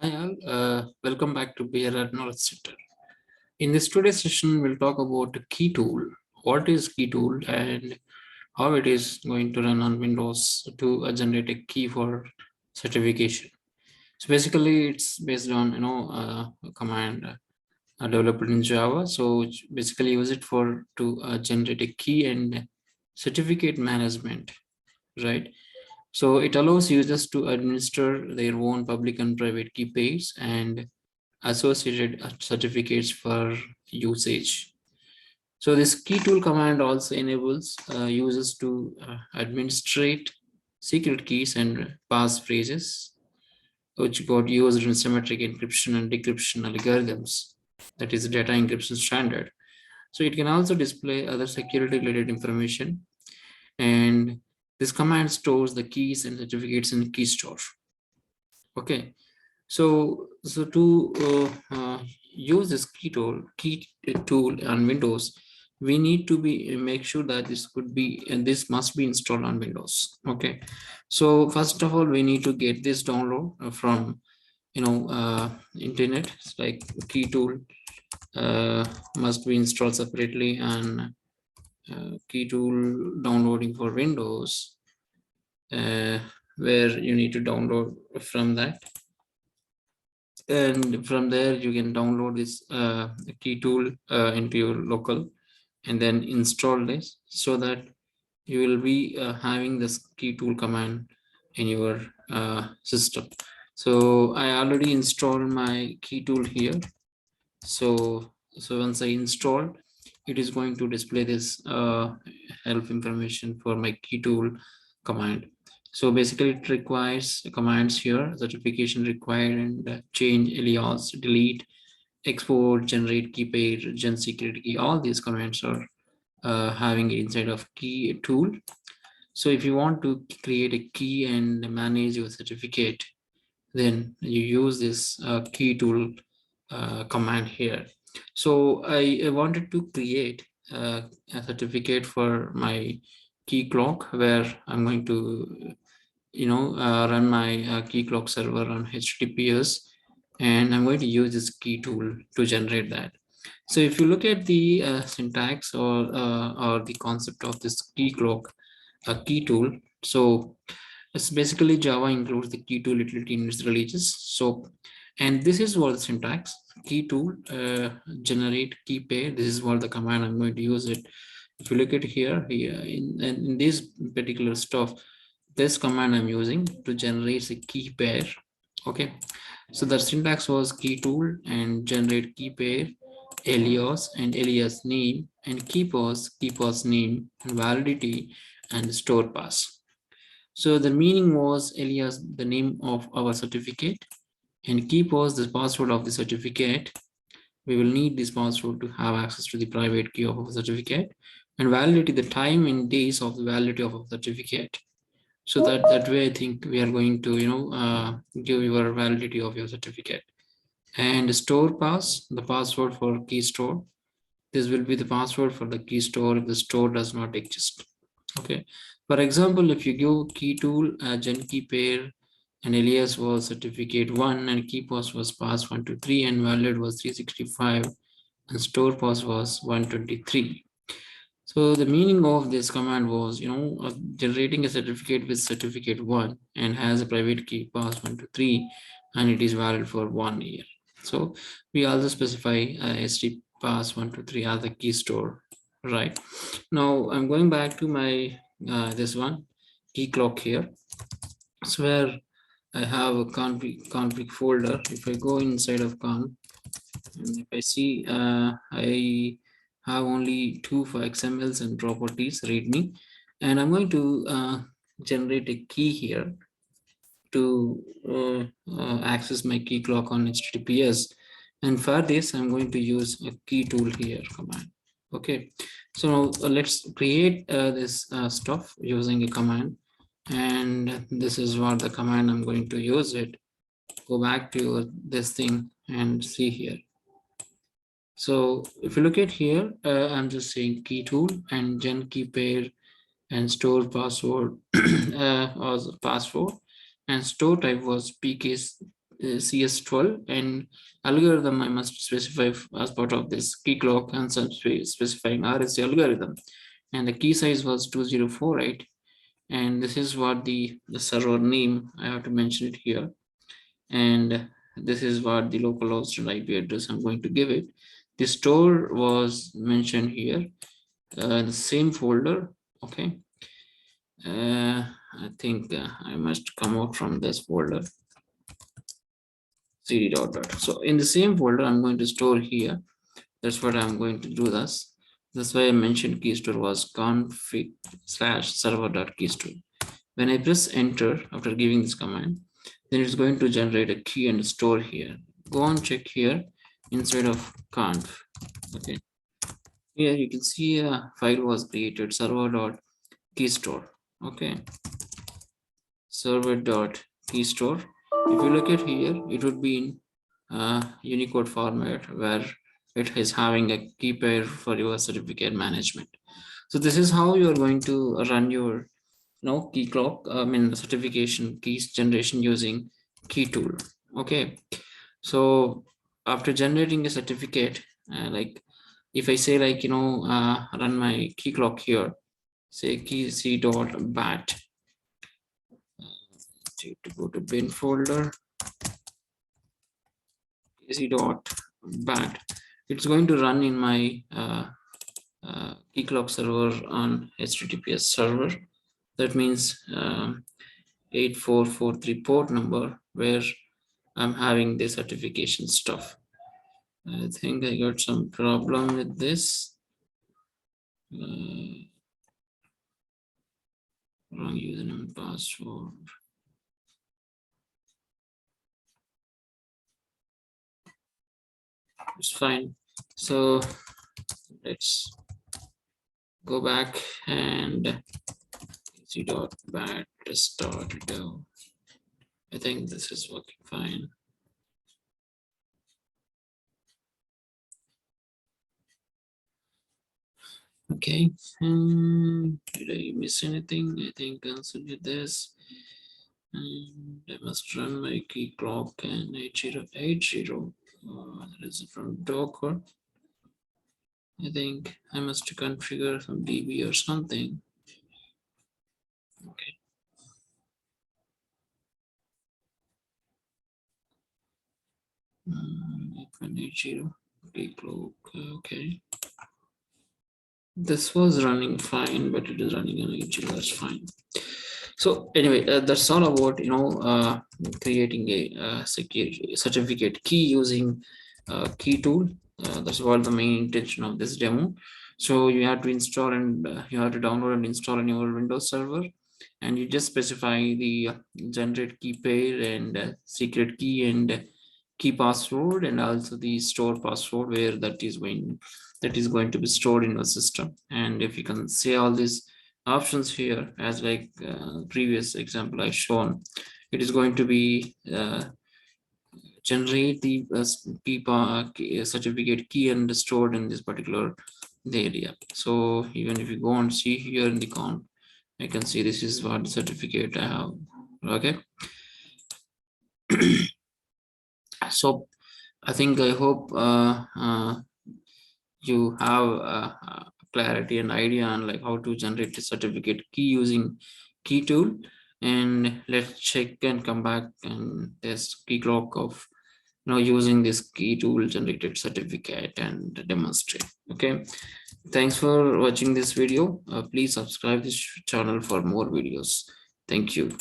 Hi all, welcome back to BRR Knowledge Center. In this today's session, we'll talk about the key tool. What is key tool and how it is going to run on Windows to generate a key for certification. So basically, it's based on a command developed in Java. So basically, use it for to generate a key and certificate management, right? So it allows users to administer their own public and private key pairs and associated certificates for usage. So this key tool command also enables users to administrate secret keys and passphrases, which got used in symmetric encryption and decryption algorithms, that is data encryption standard. So it can also display other security related information, and this command stores the keys and certificates in key store. Okay, so to use this key tool on Windows, we need to be make sure that this could be and this must be installed on Windows. Okay, so first of all, we need to get this download from internet. It's like key tool must be installed separately, and key tool downloading for Windows, where you need to download from that, and from there you can download this key tool into your local and then install this so that you will be having this key tool command in your system. So I already installed my key tool here. So once I install, it is going to display this help information for my key tool command. So basically it requires commands here: certification required, and change alias, delete, export, generate key pair, gen secret key. All these commands are having inside of key tool. So if you want to create a key and manage your certificate, then you use this key tool command here. So I wanted to create a certificate for my key clock, where I'm going to run my key clock server on HTTPS, and I'm going to use this key tool to generate that. So if you look at the syntax or the concept of this key clock key tool, so it's basically Java includes the key tool utility in its releases. So, and this is what the syntax: key tool generate key pair. This is what the command I'm going to use it. If you look at here in this particular stuff, this command I'm using to generate a key pair. Okay, so the syntax was key tool and generate key pair, alias and alias name, and key pass name, and validity, and store pass. So the meaning was alias the name of our certificate, and key was the password of the certificate. We will need this password to have access to the private key of our certificate, and validity the time in days of the validity of our certificate. So that way, I think we are going to give your validity of your certificate. And store pass, the password for key store. This will be the password for the key store if the store does not exist. Okay. For example, if you give key tool gen key pair, and alias was certificate 1, and key pass was pass 123, and valid was 365, and store pass was 123. So the meaning of this command was, generating a certificate with certificate 1 and has a private key pass 123, and it is valid for 1 year. So we also specify SD pass 123 as the key store, right? Now I'm going back to my this one key clock here. So where I have a config folder. If I go inside of conf, and if I see I have only two for XMLs and properties readme, and I'm going to generate a key here to access my key clock on HTTPS. And for this, I'm going to use a key tool here command. Okay, so let's create this stuff using a command, and this is what the command I'm going to use it. Go back to this thing and see here. So if you look at here, I'm just saying key tool and gen key pair and store password was password, and store type was CS12, and algorithm I must specify as part of this key clock, and specifying RSA algorithm, and the key size was 2048, and this is what the server name, I have to mention it here, and this is what the localhost and IP address I'm going to give it. The store was mentioned here, the same folder. Okay, I think I must come out from this folder, cd dot. So in the same folder I'm going to store here. That's what I'm going to do. That's why I mentioned key store was config slash server dot key store. When I press enter after giving this command, then it's going to generate a key and store here. Go and check here inside of conf. Okay, here you can see a file was created, server dot key store. Okay, server dot key store. If you look at here, it would be in Unicode format where it is having a key pair for your certificate management. So this is how you are going to run your key clock, certification keys generation using key tool. Okay, so after generating a certificate, like if I say like run my key clock here, say key c dot bat, to go to bin folder, key dot bat, it's going to run in my key clock server on HTTPS server. That means 8443 port number where I'm having the certification stuff. I think I got some problem with this. Wrong username and password. It's fine. So let's go back and see dot bat start go. I think this is working fine. Okay, did I miss anything? I think cancel this. And I must run my key clock and 8080. That is from Docker. I think I must configure some DB or something. Okay. Key clock. Okay. This was running fine, but it is running on 80. That's fine. So anyway, that's all about creating a security certificate key using key tool. That's what the main intention of this demo. So you have to install and you have to download and install in your Windows server, and you just specify the generate key pair and secret key and key password, and also the store password where that is going to be stored in your system. And if you can see all these options here, as like previous example I shown, it is going to be generate the certificate key and stored in this particular area. So even if you go and see here in the conf, I can see this is what certificate I have. Okay. So I hope you have clarity and idea on like how to generate a certificate key using key tool. And let's check and come back and this key clock of using this key tool generated certificate and demonstrate. Okay, thanks for watching this video. Please subscribe this channel for more videos. Thank you.